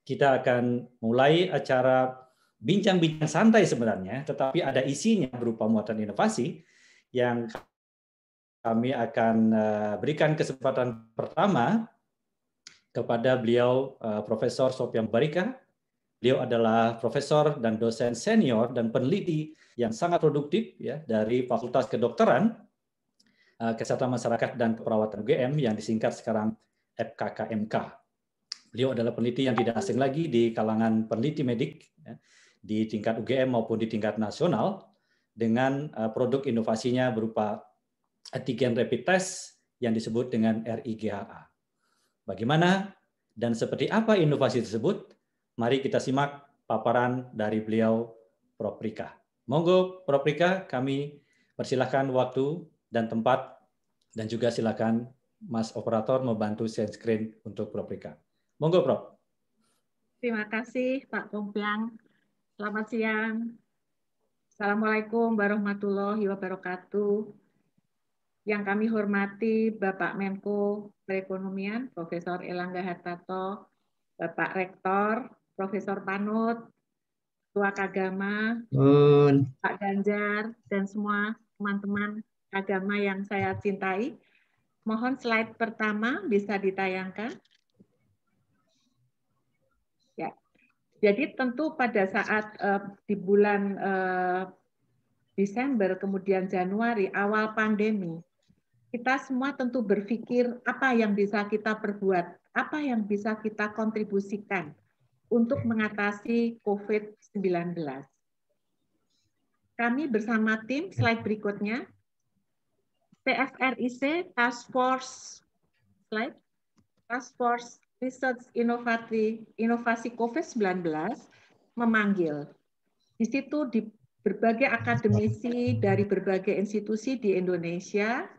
Kita akan mulai acara bincang-bincang santai sebenarnya, tetapi ada isinya berupa muatan inovasi yang kami akan berikan kesempatan pertama kepada beliau Profesor Sopyan Barika. Beliau adalah profesor dan dosen senior dan peneliti yang sangat produktif ya dari Fakultas Kedokteran, Kesehatan Masyarakat dan Keperawatan UGM yang disingkat sekarang FKKMK. Beliau adalah peneliti yang tidak asing lagi di kalangan peneliti medik ya, di tingkat UGM maupun di tingkat nasional dengan produk inovasinya berupa antigen rapid test yang disebut dengan RIGHA. Bagaimana dan seperti apa inovasi tersebut? Mari kita simak paparan dari beliau, Prof. Rika. Monggo, Prof. Rika, kami persilahkan waktu dan tempat, dan juga silakan Mas Operator membantu share screen untuk Prof. Rika. Monggo, Prof. Terima kasih, Pak Kompiang. Selamat siang. Assalamualaikum warahmatullahi wabarakatuh. Yang kami hormati Bapak Menko Perekonomian, Profesor Erlangga Hartarto, Bapak Rektor, Profesor Panut, Ketua Kagama, Pak Ganjar, dan semua teman-teman agama yang saya cintai. Mohon slide pertama bisa ditayangkan. Ya. Jadi tentu pada saat di bulan Desember, kemudian Januari, awal pandemi, kita semua tentu berpikir apa yang bisa kita perbuat, apa yang bisa kita kontribusikan untuk mengatasi COVID-19. Kami bersama tim, slide berikutnya, TFRIC, Task Force, slide, Task Force Research Inovasi COVID-19 memanggil. Di situ di berbagai akademisi dari berbagai institusi di Indonesia,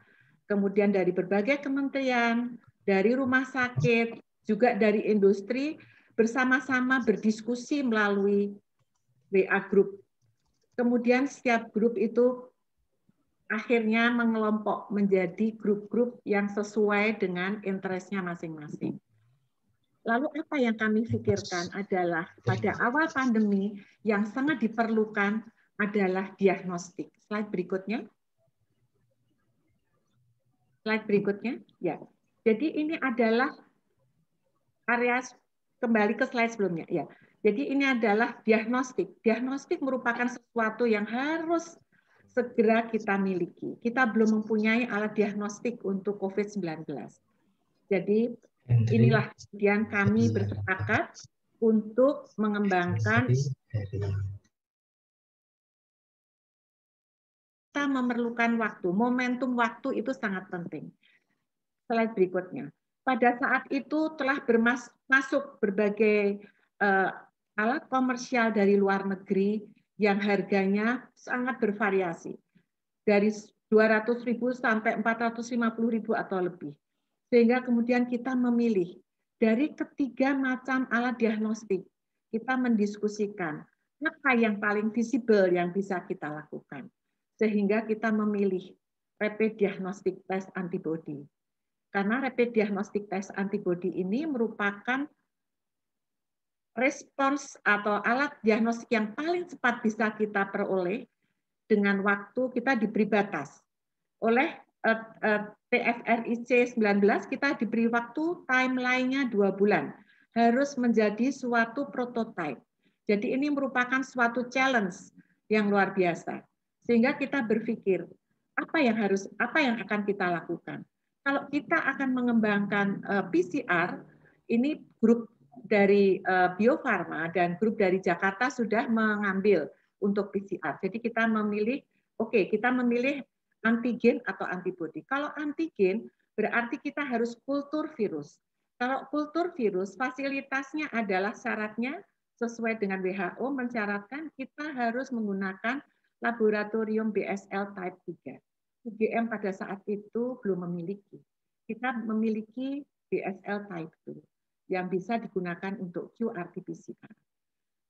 kemudian dari berbagai kementerian, dari rumah sakit, juga dari industri, bersama-sama berdiskusi melalui WA Group. Kemudian setiap grup itu akhirnya mengelompok menjadi grup-grup yang sesuai dengan interestnya masing-masing. Lalu apa yang kami pikirkan adalah pada awal pandemi yang sangat diperlukan adalah diagnostik. Slide berikutnya. Slide berikutnya. Ya. Jadi ini adalah area, kembali ke slide sebelumnya. Ya. Jadi ini adalah diagnostik. Diagnostik merupakan sesuatu yang harus segera kita miliki. Kita belum mempunyai alat diagnostik untuk COVID-19. Jadi inilah kemudian kami bersepakat untuk mengembangkan. Kita memerlukan waktu, momentum waktu itu sangat penting. Slide berikutnya. Pada saat itu telah masuk berbagai alat komersial dari luar negeri yang harganya sangat bervariasi. Dari 200.000 sampai 450.000 atau lebih. Sehingga kemudian kita memilih dari ketiga macam alat diagnostik, kita mendiskusikan apa yang paling visible yang bisa kita lakukan. Sehingga kita memilih rapid diagnostic test antibody. Karena rapid diagnostic test antibody ini merupakan respons atau alat diagnostik yang paling cepat bisa kita peroleh dengan waktu kita diberi batas. Oleh TFRIC 19 kita diberi waktu timeline-nya 2 bulan. Harus menjadi suatu prototype. Jadi ini merupakan suatu challenge yang luar biasa. Sehingga kita berpikir apa yang akan kita lakukan. Kalau kita akan mengembangkan PCR, ini grup dari Bio Farma dan grup dari Jakarta sudah mengambil untuk PCR. Jadi kita memilih, kita memilih antigen atau antibodi. Kalau antigen berarti kita harus kultur virus. Kalau kultur virus, fasilitasnya adalah syaratnya sesuai dengan WHO mensyaratkan kita harus menggunakan laboratorium BSL type 3. UGM pada saat itu belum memiliki. Kita memiliki BSL type 2 yang bisa digunakan untuk qRT-PCR.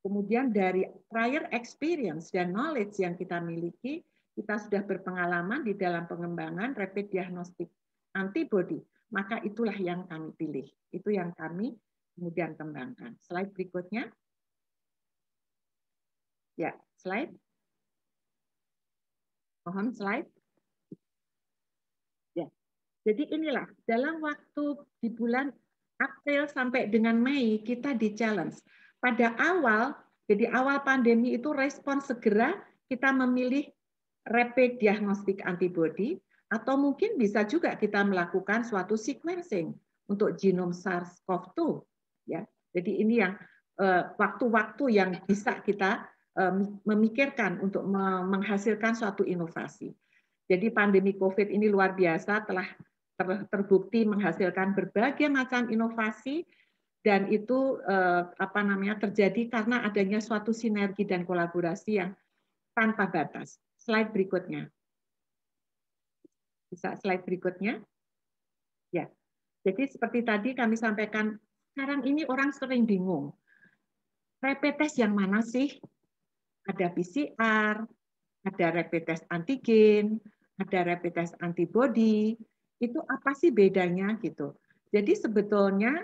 Kemudian dari prior experience dan knowledge yang kita miliki, kita sudah berpengalaman di dalam pengembangan rapid diagnostic antibody, maka itulah yang kami pilih. Itu yang kami kemudian kembangkan. Slide berikutnya. Ya, slide. Mohon slide. Ya. Jadi inilah dalam waktu di bulan April sampai dengan Mei kita di-challenge. Pada awal, jadi awal pandemi itu respon segera kita memilih rapid diagnostic antibody atau mungkin bisa juga kita melakukan suatu sequencing untuk genom SARS-CoV-2 ya. Jadi ini yang waktu-waktu yang bisa kita memikirkan untuk menghasilkan suatu inovasi. Jadi pandemi COVID ini luar biasa, telah terbukti menghasilkan berbagai macam inovasi dan itu terjadi karena adanya suatu sinergi dan kolaborasi yang tanpa batas. Slide berikutnya. Bisa slide berikutnya? Ya. Jadi seperti tadi kami sampaikan, sekarang ini orang sering bingung. Rapid test yang mana sih? Ada PCR, ada rapid test antigen, ada rapid test antibody. Itu apa sih bedanya gitu. Jadi sebetulnya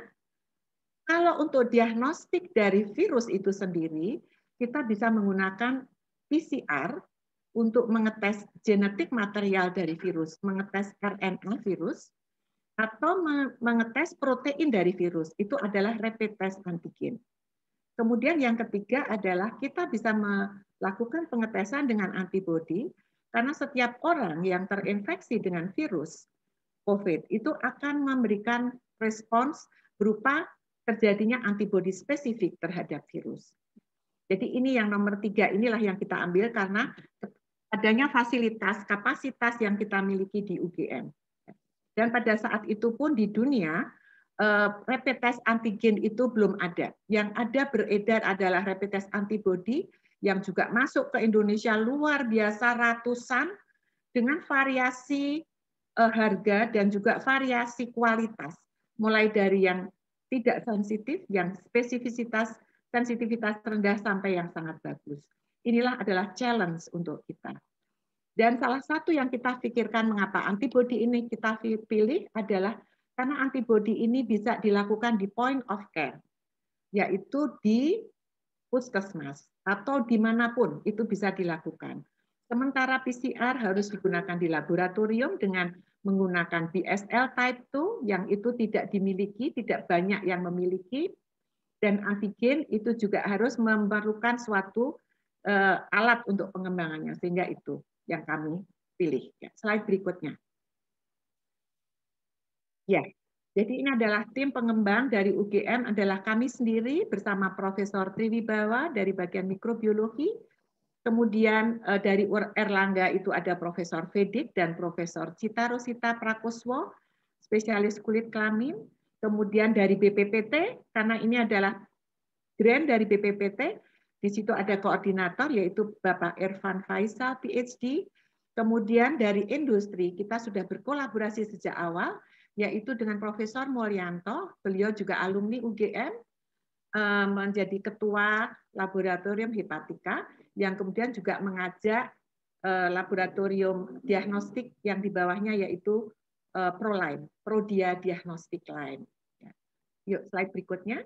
kalau untuk diagnostik dari virus itu sendiri, kita bisa menggunakan PCR untuk mengetes genetik material dari virus, mengetes RNA virus, atau mengetes protein dari virus. Itu adalah rapid test antigen. Kemudian yang ketiga adalah kita bisa melakukan pengetesan dengan antibodi, karena setiap orang yang terinfeksi dengan virus COVID itu akan memberikan respons berupa terjadinya antibodi spesifik terhadap virus. Jadi ini yang nomor 3, inilah yang kita ambil karena adanya fasilitas, kapasitas yang kita miliki di UGM. Dan pada saat itu pun di dunia, rapid test antigen itu belum ada. Yang ada beredar adalah rapid test antibody yang juga masuk ke Indonesia luar biasa ratusan dengan variasi harga dan juga variasi kualitas. Mulai dari yang tidak sensitif, yang spesifisitas, sensitivitas rendah sampai yang sangat bagus. Inilah adalah challenge untuk kita. Dan salah satu yang kita pikirkan mengapa antibody ini kita pilih adalah karena antibody ini bisa dilakukan di point of care, yaitu di puskesmas atau dimanapun itu bisa dilakukan. Sementara PCR harus digunakan di laboratorium dengan menggunakan BSL type 2 yang itu tidak dimiliki, tidak banyak yang memiliki, dan antigen itu juga harus memerlukan suatu alat untuk pengembangannya, sehingga itu yang kami pilih. Slide berikutnya. Ya, jadi ini adalah tim pengembang dari UGM, adalah kami sendiri bersama Profesor Triwibawa dari bagian mikrobiologi, kemudian dari Erlangga itu ada Profesor Vedik dan Profesor Cita Rosita Prakuswo, spesialis kulit kelamin, kemudian dari BPPT, karena ini adalah grant dari BPPT, di situ ada koordinator yaitu Bapak Irfan Faisal, PhD, kemudian dari industri kita sudah berkolaborasi sejak awal, yaitu dengan Profesor Mulyanto, beliau juga alumni UGM, menjadi ketua laboratorium hepatika, yang kemudian juga mengajak laboratorium diagnostik yang di bawahnya yaitu ProLine, Prodia Diagnostic Line. Yuk, slide berikutnya.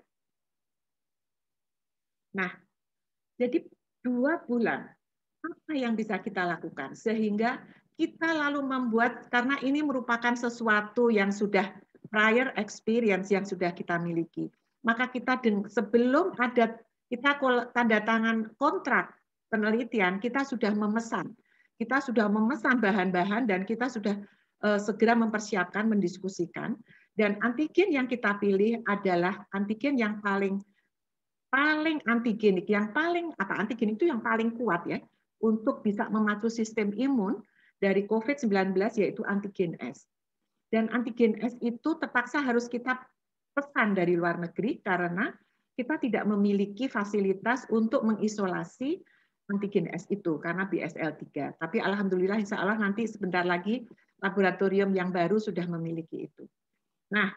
Nah, jadi 2 bulan, apa yang bisa kita lakukan? Sehingga kita lalu membuat, karena ini merupakan sesuatu yang sudah prior experience yang sudah kita miliki. Maka kita sebelum ada kita tanda tangan kontrak penelitian, kita sudah memesan. Kita sudah memesan bahan-bahan dan kita sudah segera mempersiapkan, mendiskusikan. Dan antigen yang kita pilih adalah antigen yang paling antigenik, yang paling antigen itu yang paling kuat ya untuk bisa memacu sistem imun dari COVID-19 yaitu antigen S. Dan antigen S itu terpaksa harus kita pesan dari luar negeri karena kita tidak memiliki fasilitas untuk mengisolasi antigen S itu karena BSL-3. Tapi alhamdulillah insya Allah nanti sebentar lagi laboratorium yang baru sudah memiliki itu. Nah,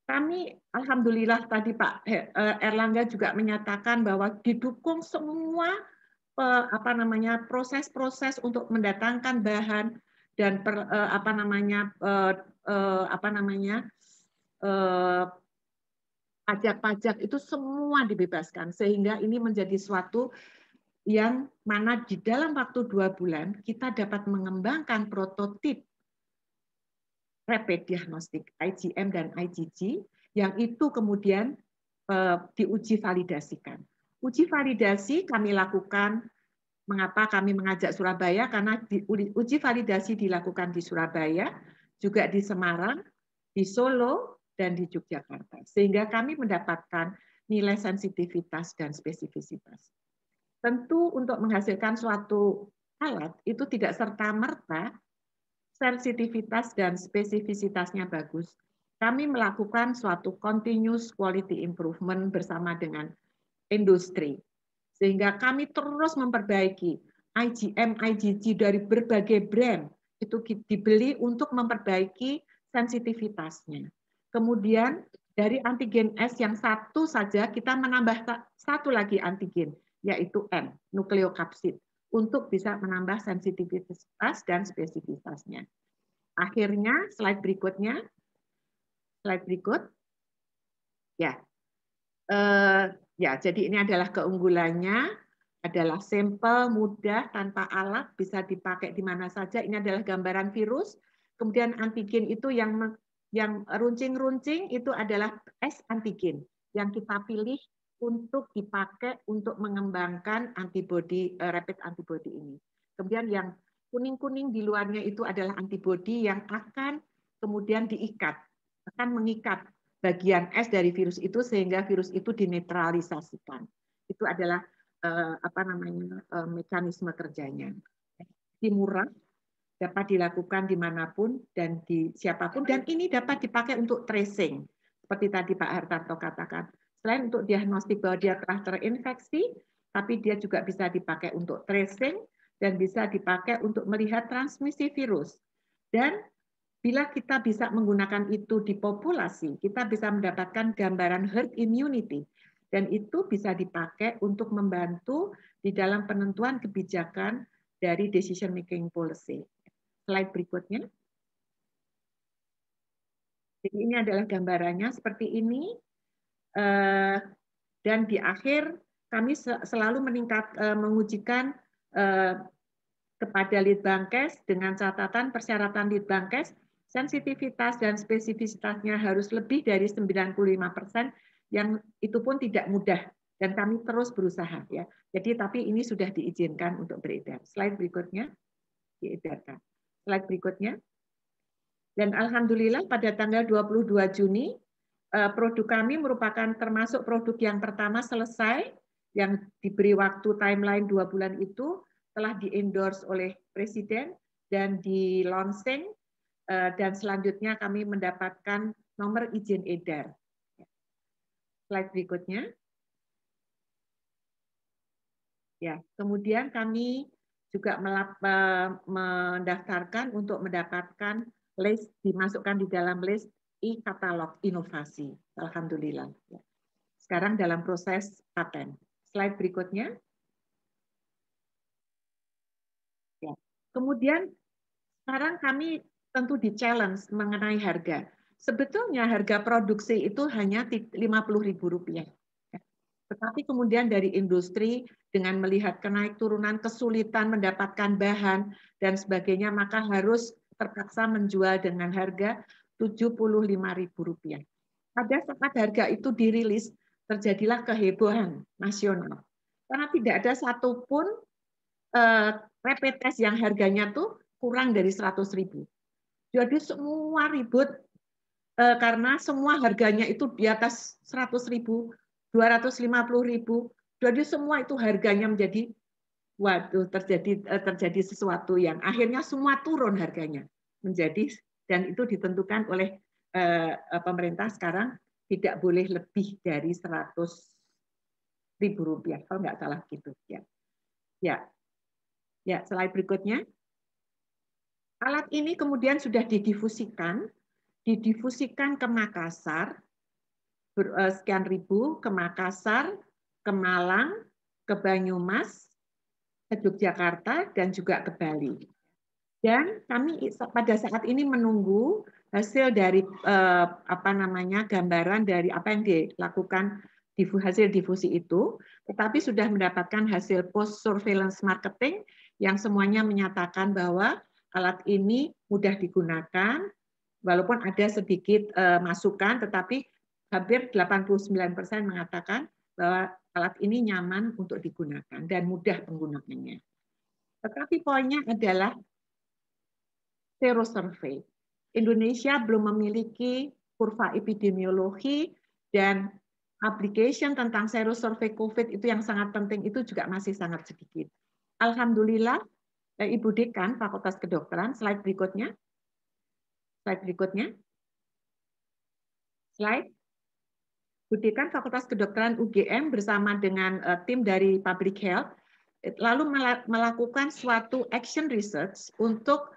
kami alhamdulillah tadi Pak Erlangga juga menyatakan bahwa didukung semua proses-proses untuk mendatangkan bahan dan pajak-pajak itu semua dibebaskan, sehingga ini menjadi suatu yang mana di dalam waktu 2 bulan kita dapat mengembangkan prototip rapid diagnostik IgM dan IgG yang itu kemudian diuji validasikan. Uji validasi kami lakukan. Mengapa kami mengajak Surabaya? Karena uji validasi dilakukan di Surabaya, juga di Semarang, di Solo, dan di Yogyakarta. Sehingga kami mendapatkan nilai sensitivitas dan spesifisitas. Tentu untuk menghasilkan suatu alat itu tidak serta-merta sensitivitas dan spesifisitasnya bagus. Kami melakukan suatu continuous quality improvement bersama dengan industri. Sehingga kami terus memperbaiki IgM, IgG dari berbagai brand itu dibeli untuk memperbaiki sensitivitasnya. Kemudian dari antigen S yang satu saja kita menambah satu lagi antigen, yaitu N, nukleokapsid, untuk bisa menambah sensitivitas dan spesifitasnya. Akhirnya, slide berikutnya. Slide berikut. Ya. Ya, jadi ini adalah keunggulannya, adalah sampel mudah tanpa alat, bisa dipakai di mana saja. Ini adalah gambaran virus. Kemudian antigen itu yang runcing-runcing itu adalah S antigen yang kita pilih untuk dipakai untuk mengembangkan antibody, rapid antibody ini. Kemudian yang kuning-kuning di luarnya itu adalah antibody yang akan kemudian diikat, akan mengikat bagian S dari virus itu sehingga virus itu dinetralisasikan. Itu adalah mekanisme kerjanya. Murah, dapat dilakukan dimanapun dan di siapapun, dan ini dapat dipakai untuk tracing. Seperti tadi Pak Hartarto katakan, selain untuk diagnostik bahwa dia telah terinfeksi, tapi dia juga bisa dipakai untuk tracing dan bisa dipakai untuk melihat transmisi virus. Dan bila kita bisa menggunakan itu di populasi, kita bisa mendapatkan gambaran herd immunity. Dan itu bisa dipakai untuk membantu di dalam penentuan kebijakan dari decision making policy. Slide berikutnya. Jadi ini adalah gambarannya seperti ini. Dan di akhir kami selalu mengujikan kepada Litbangkes dengan catatan persyaratan Litbangkes, sensitivitas dan spesifisitasnya harus lebih dari 95%, yang itu pun tidak mudah dan kami terus berusaha ya. Jadi tapi ini sudah diizinkan untuk beredar. Slide berikutnya diedarkan. Slide berikutnya. Dan alhamdulillah pada tanggal 22 Juni produk kami merupakan termasuk produk yang pertama selesai yang diberi waktu timeline 2 bulan itu telah di-endorse oleh Presiden dan di launching dan selanjutnya kami mendapatkan nomor izin edar. Slide berikutnya. Ya, kemudian kami juga mendaftarkan untuk mendapatkan list, dimasukkan di dalam list e-katalog inovasi. Alhamdulillah. Sekarang dalam proses paten. Slide berikutnya. Ya. Kemudian sekarang kami tentu di-challenge mengenai harga. Sebetulnya harga produksi itu hanya Rp50.000. Tetapi kemudian dari industri dengan melihat kenaik turunan kesulitan mendapatkan bahan dan sebagainya, maka harus terpaksa menjual dengan harga Rp75.000. Pada saat harga itu dirilis, terjadilah kehebohan nasional. Karena tidak ada satupun rapid test yang harganya tuh kurang dari 100.000. Jadi semua ribut karena semua harganya itu di atas 100.000, 250.000. Jadi semua itu harganya menjadi waduh, terjadi sesuatu yang akhirnya semua turun harganya menjadi, dan itu ditentukan oleh pemerintah sekarang tidak boleh lebih dari Rp100.000 kalau nggak salah gitu ya. Ya, slide berikutnya. Alat ini kemudian sudah didifusikan ke Makassar, sekian ribu, ke Makassar, ke Malang, ke Banyumas, ke Yogyakarta, dan juga ke Bali. Dan kami pada saat ini menunggu hasil dari gambaran dari apa yang dilakukan hasil difusi itu, tetapi sudah mendapatkan hasil post surveillance marketing yang semuanya menyatakan bahwa alat ini mudah digunakan, walaupun ada sedikit masukan, tetapi hampir 89% mengatakan bahwa alat ini nyaman untuk digunakan dan mudah penggunaannya. Tetapi poinnya adalah serosurvey. Indonesia belum memiliki kurva epidemiologi dan application tentang serosurvey COVID itu yang sangat penting itu juga masih sangat sedikit. Alhamdulillah, Ibu Dekan Fakultas Kedokteran, slide berikutnya. Slide berikutnya. Slide. Ibu Dekan Fakultas Kedokteran UGM bersama dengan tim dari Public Health lalu melakukan suatu action research untuk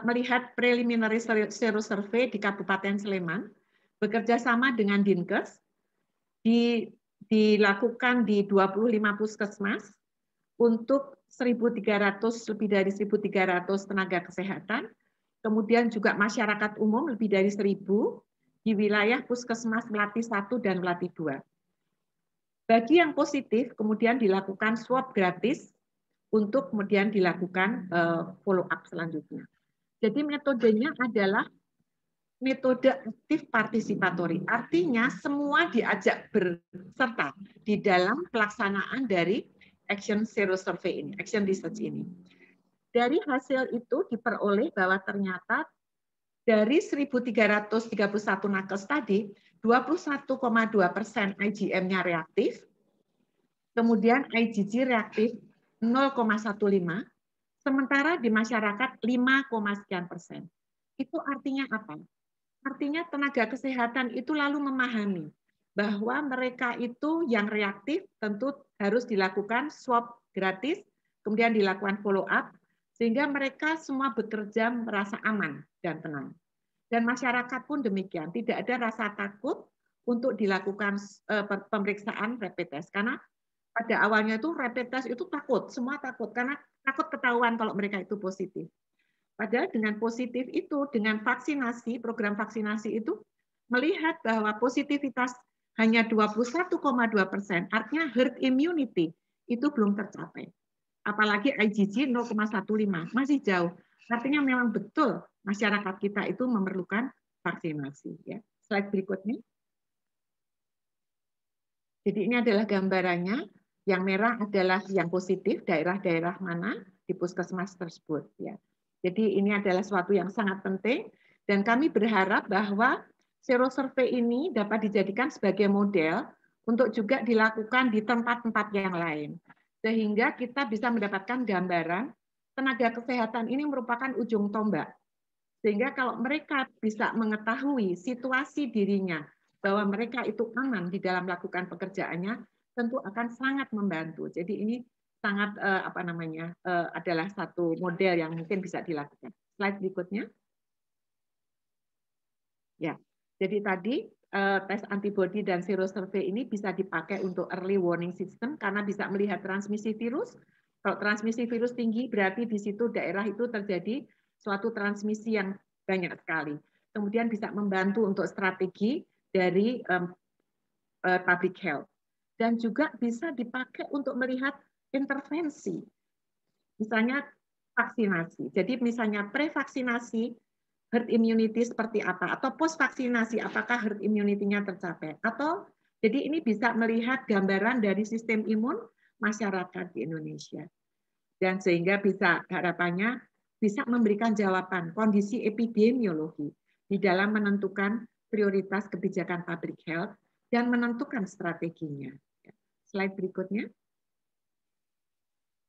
melihat preliminary serosurvey di Kabupaten Sleman, bekerja sama dengan Dinkes, dilakukan di 25 puskesmas untuk 1.300, lebih dari 1.300 tenaga kesehatan, kemudian juga masyarakat umum lebih dari 1.000 di wilayah puskesmas Melati 1 dan Melati 2. Bagi yang positif, kemudian dilakukan swab gratis untuk kemudian dilakukan follow up selanjutnya. Jadi metodenya adalah metode aktif partisipatori. Artinya semua diajak berserta di dalam pelaksanaan dari action serosurvey ini, action research ini. Dari hasil itu diperoleh bahwa ternyata dari 1.331 nakes tadi, 21,2% IgM-nya reaktif, kemudian IgG reaktif 0,15, sementara di masyarakat 5,sekian%. Itu artinya apa? Artinya tenaga kesehatan itu lalu memahami bahwa mereka itu yang reaktif tentu harus dilakukan swab gratis, kemudian dilakukan follow up, sehingga mereka semua bekerja merasa aman dan tenang. Dan masyarakat pun demikian, tidak ada rasa takut untuk dilakukan pemeriksaan rapid test. Karena pada awalnya itu rapid test itu takut, semua takut, karena takut ketahuan kalau mereka itu positif. Padahal dengan positif itu, dengan vaksinasi, program vaksinasi itu, melihat bahwa positivitas hanya 21,2%, artinya herd immunity itu belum tercapai. Apalagi IgG 0,15, masih jauh. Artinya memang betul masyarakat kita itu memerlukan vaksinasi. Ya. Slide berikutnya. Jadi ini adalah gambarannya. Yang merah adalah yang positif, daerah-daerah mana di puskesmas tersebut. Ya. Jadi ini adalah suatu yang sangat penting. Dan kami berharap bahwa serosurvey ini dapat dijadikan sebagai model untuk juga dilakukan di tempat-tempat yang lain. Sehingga kita bisa mendapatkan gambaran tenaga kesehatan ini merupakan ujung tombak. Sehingga kalau mereka bisa mengetahui situasi dirinya, bahwa mereka itu aman di dalam melakukan pekerjaannya, tentu akan sangat membantu. Jadi ini sangat adalah satu model yang mungkin bisa dilakukan. Slide berikutnya. Ya, jadi tadi tes antibody dan serosurvey ini bisa dipakai untuk early warning system karena bisa melihat transmisi virus. Kalau transmisi virus tinggi berarti di situ daerah itu terjadi suatu transmisi yang banyak sekali. Kemudian bisa membantu untuk strategi dari public health. Dan juga bisa dipakai untuk melihat intervensi. Misalnya vaksinasi. Jadi misalnya prevaksinasi, herd immunity seperti apa, atau post vaksinasi apakah herd immunity-nya tercapai, atau jadi ini bisa melihat gambaran dari sistem imun masyarakat di Indonesia, dan sehingga bisa harapannya bisa memberikan jawaban kondisi epidemiologi di dalam menentukan prioritas kebijakan public health dan menentukan strateginya. Slide berikutnya.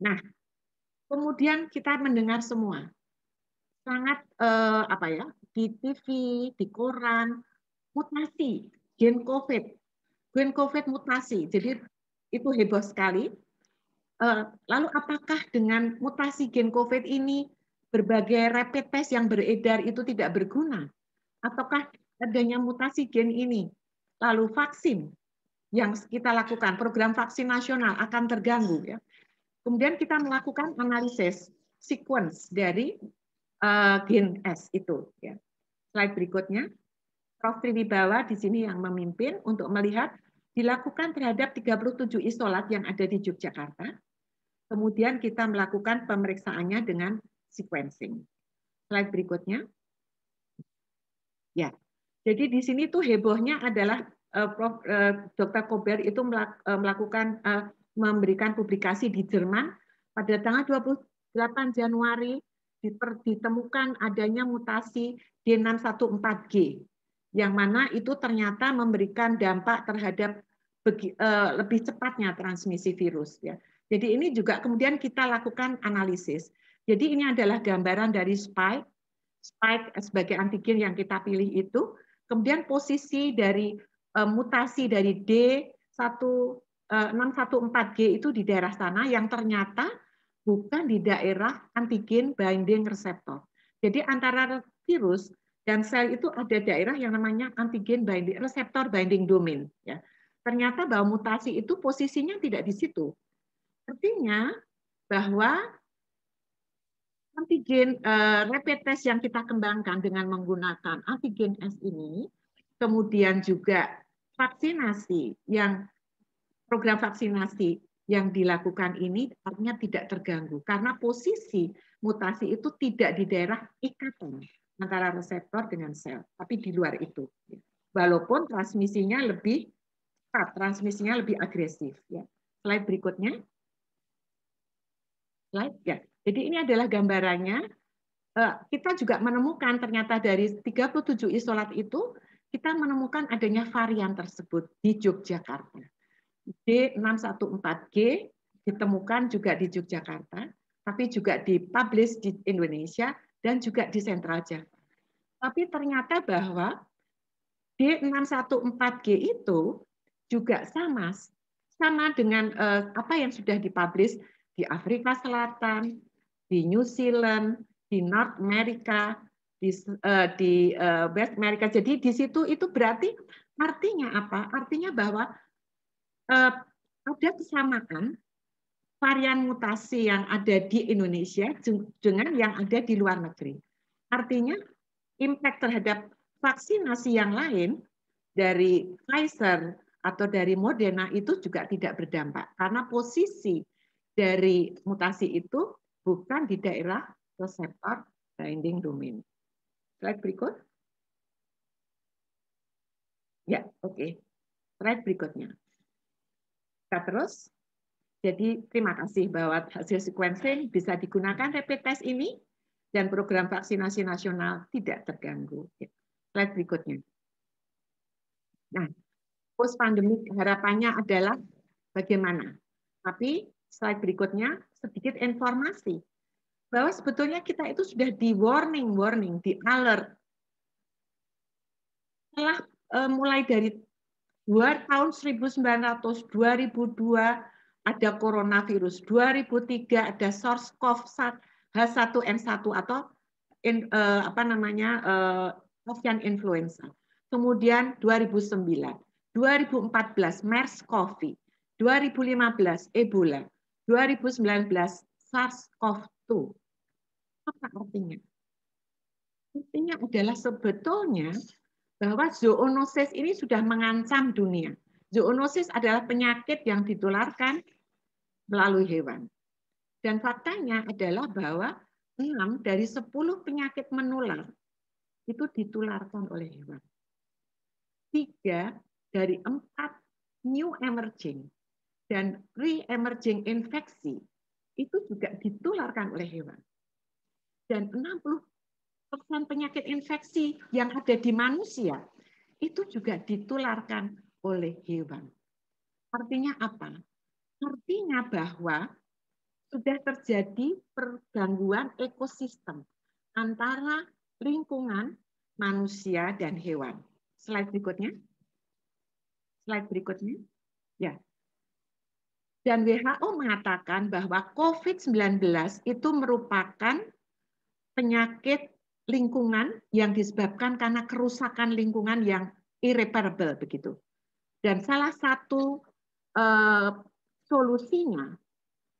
Nah, kemudian kita mendengar semua sangat di TV, di koran, mutasi gen COVID mutasi. Jadi itu heboh sekali. Lalu apakah dengan mutasi gen COVID ini berbagai rapid test yang beredar itu tidak berguna? Ataukah adanya mutasi gen ini lalu vaksin yang kita lakukan, program vaksin nasional akan terganggu? Ya. Kemudian kita melakukan analisis sequence dari gen S itu. Ya. Slide berikutnya. Prof. Triwibawa di sini yang memimpin untuk melihat dilakukan terhadap 37 isolat yang ada di Yogyakarta. Kemudian kita melakukan pemeriksaannya dengan sequencing. Slide berikutnya. Ya, jadi di sini tuh hebohnya adalah Dr. Kober itu melakukan memberikan publikasi di Jerman pada tanggal 28 Januari ditemukan adanya mutasi D614G yang mana itu ternyata memberikan dampak terhadap lebih cepatnya transmisi virus ya. Jadi ini juga kemudian kita lakukan analisis. Jadi ini adalah gambaran dari spike sebagai antigen yang kita pilih itu, kemudian posisi dari mutasi dari D614G itu di daerah sana yang ternyata bukan di daerah antigen binding receptor. Jadi antara virus dan sel itu ada daerah yang namanya antigen binding receptor binding domain. Ya. Ternyata bahwa mutasi itu posisinya tidak di situ. Artinya bahwa antigen rapid test yang kita kembangkan dengan menggunakan antigen S ini, kemudian juga vaksinasi program vaksinasi yang dilakukan ini artinya tidak terganggu karena posisi mutasi itu tidak di daerah ikatan antara reseptor dengan sel, tapi di luar itu. Walaupun transmisinya lebih cepat, transmisinya lebih agresif. Ya. Slide berikutnya. Slide ya. Jadi ini adalah gambarannya. Kita juga menemukan ternyata dari 37 isolat itu, kita menemukan adanya varian tersebut di Yogyakarta. D614G ditemukan juga di Yogyakarta, tapi juga dipublish di Indonesia dan juga di Sentral Java. Tapi ternyata bahwa D614G itu juga sama dengan apa yang sudah dipublish di Afrika Selatan, di New Zealand, di North America, di West America. Jadi di situ itu berarti artinya apa? Artinya bahwa ada kesamaan varian mutasi yang ada di Indonesia dengan yang ada di luar negeri. Artinya impact terhadap vaksinasi yang lain dari Pfizer atau dari Moderna itu juga tidak berdampak karena posisi dari mutasi itu bukan di daerah reseptor binding domain. Slide berikut. Ya, oke. Slide berikutnya. Kita terus. Jadi terima kasih bahwa hasil sequencing bisa digunakan rapid test ini dan program vaksinasi nasional tidak terganggu. Slide berikutnya. Nah, post pandemic harapannya adalah bagaimana? Tapi slide berikutnya sedikit informasi bahwa sebetulnya kita itu sudah di warning, di alert. Setelah mulai dari tahun 1900, 2002 ada coronavirus, 2003 ada SARS-CoV H1N1 atau avian influenza. Kemudian 2009, 2014 MERS-CoV, 2015 Ebola, 2019 SARS-CoV-2. Apa artinya? Artinya adalah sebetulnya bahwa zoonosis ini sudah mengancam dunia. Zoonosis adalah penyakit yang ditularkan melalui hewan. Dan faktanya adalah bahwa 6 dari 10 penyakit menular itu ditularkan oleh hewan. 3 dari 4 new emerging dan re-emerging infeksi itu juga ditularkan oleh hewan. Dan 60% penyakit infeksi yang ada di manusia itu juga ditularkan oleh hewan. Artinya apa? Artinya bahwa sudah terjadi pergangguan ekosistem antara lingkungan manusia dan hewan. Slide berikutnya. Slide berikutnya. Ya. Dan WHO mengatakan bahwa COVID-19 itu merupakan penyakit lingkungan yang disebabkan karena kerusakan lingkungan yang irreparable begitu. Dan salah satu solusinya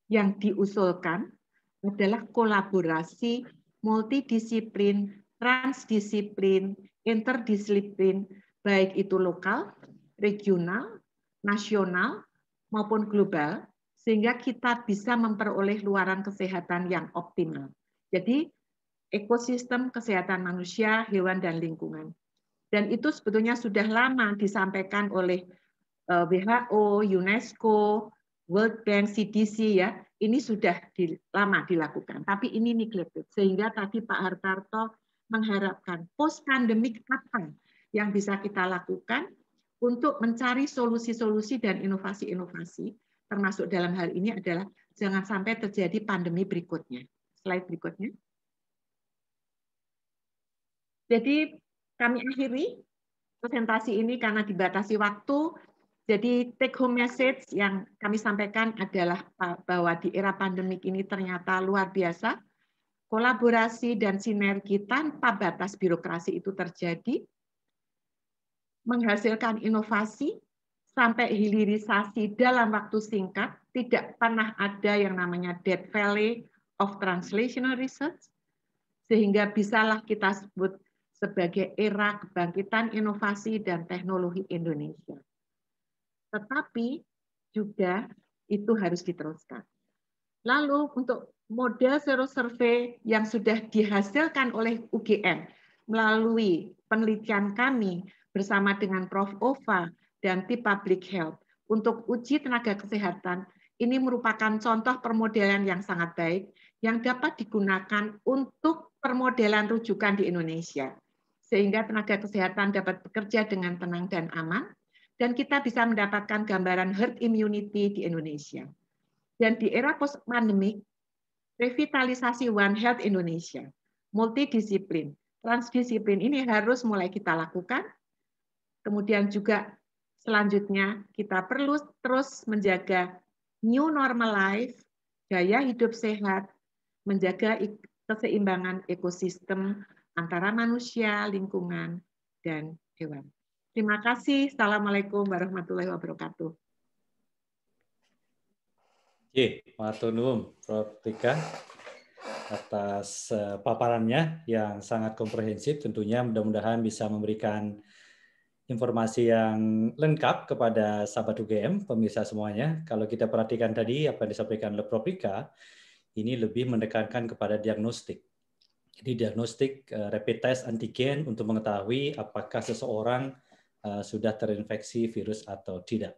yang diusulkan adalah kolaborasi multidisiplin transdisiplin, interdisiplin, baik itu lokal, regional, nasional, maupun global, sehingga kita bisa memperoleh luaran kesehatan yang optimal. Jadi, ekosistem kesehatan manusia, hewan, dan lingkungan. Dan itu sebetulnya sudah lama disampaikan oleh WHO, UNESCO, World Bank, CDC ya. Ini sudah lama dilakukan, tapi ini neglected. Sehingga tadi Pak Hartarto mengharapkan post-pandemic apa yang bisa kita lakukan untuk mencari solusi-solusi dan inovasi-inovasi, termasuk dalam hal ini adalah jangan sampai terjadi pandemi berikutnya. Slide berikutnya. Jadi kami akhiri presentasi ini karena dibatasi waktu. Jadi take home message yang kami sampaikan adalah bahwa di era pandemik ini ternyata luar biasa. Kolaborasi dan sinergi tanpa batas birokrasi itu terjadi, menghasilkan inovasi sampai hilirisasi dalam waktu singkat, tidak pernah ada yang namanya dead valley of translational research, sehingga bisalah kita sebut sebagai era kebangkitan inovasi dan teknologi Indonesia. Tetapi juga itu harus diteruskan. Lalu untuk model zero survey yang sudah dihasilkan oleh UGM melalui penelitian kami bersama dengan Prof. Ova dan tim Public Health untuk uji tenaga kesehatan, ini merupakan contoh permodelan yang sangat baik yang dapat digunakan untuk permodelan rujukan di Indonesia. Sehingga tenaga kesehatan dapat bekerja dengan tenang dan aman, dan kita bisa mendapatkan gambaran herd immunity di Indonesia. Dan di era post-pandemic, revitalisasi One Health Indonesia, multidisiplin, transdisiplin ini harus mulai kita lakukan. Kemudian juga selanjutnya kita perlu terus menjaga new normal life, gaya hidup sehat, menjaga keseimbangan ekosistem antara manusia, lingkungan, dan hewan. Terima kasih. Assalamualaikum warahmatullahi wabarakatuh. Matur nuwun, Prof. Rika, atas paparannya yang sangat komprehensif. Tentunya mudah-mudahan bisa memberikan informasi yang lengkap kepada sahabat UGM, pemirsa semuanya. Kalau kita perhatikan tadi apa yang disampaikan oleh Prof. Rika, ini lebih menekankan kepada diagnostik. Jadi diagnostik rapid test antigen untuk mengetahui apakah seseorang sudah terinfeksi virus atau tidak.